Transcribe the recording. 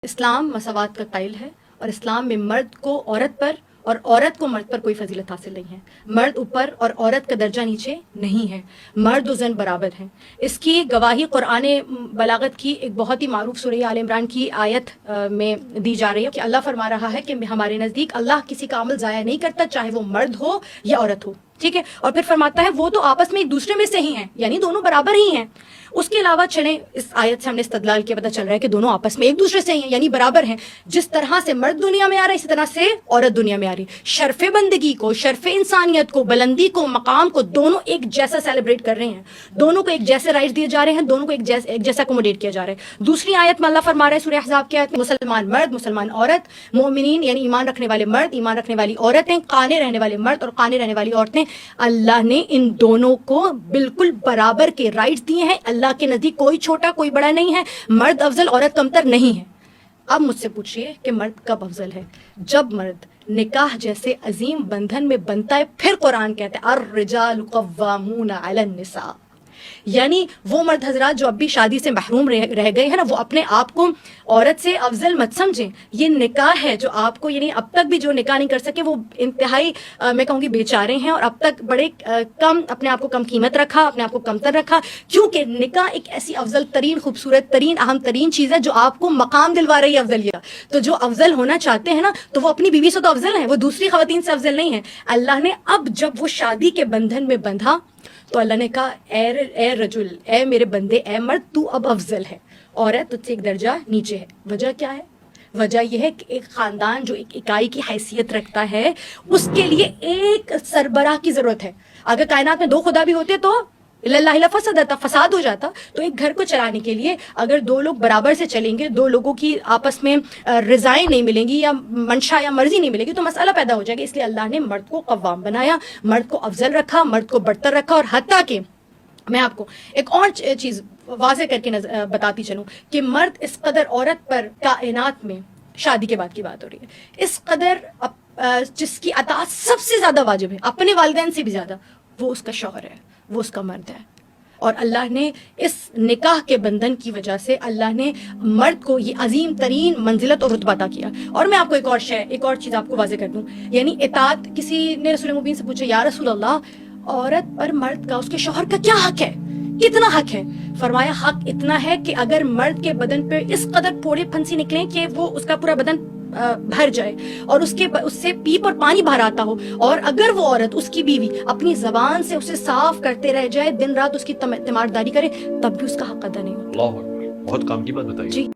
اسلام مساوات کا قائل ہے اور اسلام میں مرد کو عورت پر اور عورت کو مرد پر کوئی فضیلت حاصل نہیں ہے. مرد اوپر اور عورت کا درجہ نیچے نہیں ہے. مرد و زن برابر ہیں. اس کی گواہی قرآن بلاغت کی ایک بہت ہی معروف سورہ آل عمران کی آیت میں دی جا رہی ہے کہ اللہ فرما رہا ہے کہ ہمارے نزدیک اللہ کسی کا عمل ضائع نہیں کرتا, چاہے وہ مرد ہو یا عورت ہو. ٹھیک ہے, اور پھر فرماتا ہے وہ تو آپس میں ایک دوسرے میں سے ہی ہیں, یعنی دونوں برابر ہی ہیں. اس کے علاوہ چلیں اس آیت سے ہم نے استدلال کیا, پتہ چل رہا ہے کہ دونوں آپس میں ایک دوسرے سے ہی ہیں, یعنی برابر ہیں. جس طرح سے مرد دنیا میں آ رہا ہے اسی طرح سے عورت دنیا میں آ رہی. شرف بندگی کو, شرف انسانیت کو, بلندی کو, مقام کو دونوں ایک جیسا سیلیبریٹ کر رہے ہیں. دونوں کو ایک جیسے رائٹس دیے جا رہے ہیں, دونوں کو ایک جیسا اکوموڈیٹ کیا جا رہا ہے. دوسری آیت میں اللہ فرما رہا ہے سورہ احزاب کی آیت میں, مسلمان مرد, مسلمان عورت, مومنین یعنی ایمان رکھنے والے مرد, ایمان رکھنے والی عورتیں, قانے رہنے والے مرد اور قانے رہنے والی عورتیں, اللہ نے ان دونوں کو بالکل برابر کے رائٹس دیے ہیں. اللہ کے نزدیک کوئی چھوٹا کوئی بڑا نہیں ہے, مرد افضل عورت کمتر نہیں ہے. اب مجھ سے پوچھئے کہ مرد کب افضل ہے؟ جب مرد نکاح جیسے عظیم بندھن میں بنتا ہے. پھر قرآن کہتا ہے الرجال قوامون علی النساء, یعنی وہ مرد حضرات جو اب بھی شادی سے محروم رہ گئے ہیں نا, وہ اپنے آپ کو عورت سے افضل مت سمجھیں. یہ نکاح ہے جو آپ کو, یعنی اب تک بھی جو نکاح نہیں کر سکے وہ انتہائی میں کہوں گی بیچارے ہیں, اور اب تک بڑے کم اپنے آپ کو کم قیمت رکھا, اپنے آپ کو کمتر رکھا, کیونکہ نکاح ایک ایسی افضل ترین, خوبصورت ترین, اہم ترین چیز ہے جو آپ کو مقام دلوا رہی ہے افضلیت. تو جو افضل ہونا چاہتے ہیں نا, تو وہ اپنی بیوی سے تو افضل ہیں, وہ دوسری خواتین سے افضل نہیں ہیں. اللہ نے اب جب وہ شادی کے بندھن میں بندھا تو اللہ نے کہا اے رجل, اے میرے بندے, اے مرد, تو اب افضل ہے, عورت تجھ سے ایک درجہ نیچے ہے. وجہ کیا ہے؟ وجہ یہ ہے کہ ایک خاندان جو ایک اکائی کی حیثیت رکھتا ہے اس کے لیے ایک سربراہ کی ضرورت ہے. اگر کائنات میں 2 خدا بھی ہوتے تو اللہ فساد ہو جاتا. تو ایک گھر کو چلانے کے لیے اگر 2 لوگ برابر سے چلیں گے, 2 لوگوں کی آپس میں رضائیں نہیں ملیں گی یا منشا یا مرضی نہیں ملے گی, تو مسئلہ پیدا ہو جائے گا. اس لیے اللہ نے مرد کو قوام بنایا, مرد کو افضل رکھا, مرد کو برتر رکھا. اور حتیٰ کہ میں آپ کو ایک اور چیز واضح کر کے بتاتی چلوں کہ مرد اس قدر عورت پر کائنات میں, شادی کے بعد کی بات ہو رہی ہے, اس قدر جس کی اطاعت سب سے زیادہ واجب ہے, اپنے والدین سے بھی زیادہ, وہ اس کا شوہر ہے, وہ اس کا مرد ہے. اور اللہ نے اس نکاح کے بندھن کی وجہ سے اللہ نے مرد کو یہ عظیم ترین منزلت اور رتبہ عطا کیا. اور میں آپ کو ایک اور چیز آپ کو واضح کر دوں, یعنی اطاعت. کسی نے رسول مبین سے پوچھا, یا رسول اللہ, عورت پر مرد کا, اس کے شوہر کا کیا حق ہے, کتنا حق ہے؟ فرمایا حق اتنا ہے کہ اگر مرد کے بدن پہ اس قدر پھوڑے پھنسی نکلیں کہ وہ اس کا پورا بدن بھر جائے اور اس سے پیپ اور پانی باہر آتا ہو, اور اگر وہ عورت, اس کی بیوی, اپنی زبان سے اسے صاف کرتے رہ جائے, دن رات اس کی تیمارداری کرے, تب بھی اس کا حق ادا نہیں ہوتا. اللہ اکبر, بہت کام کی بات بتائی. جی.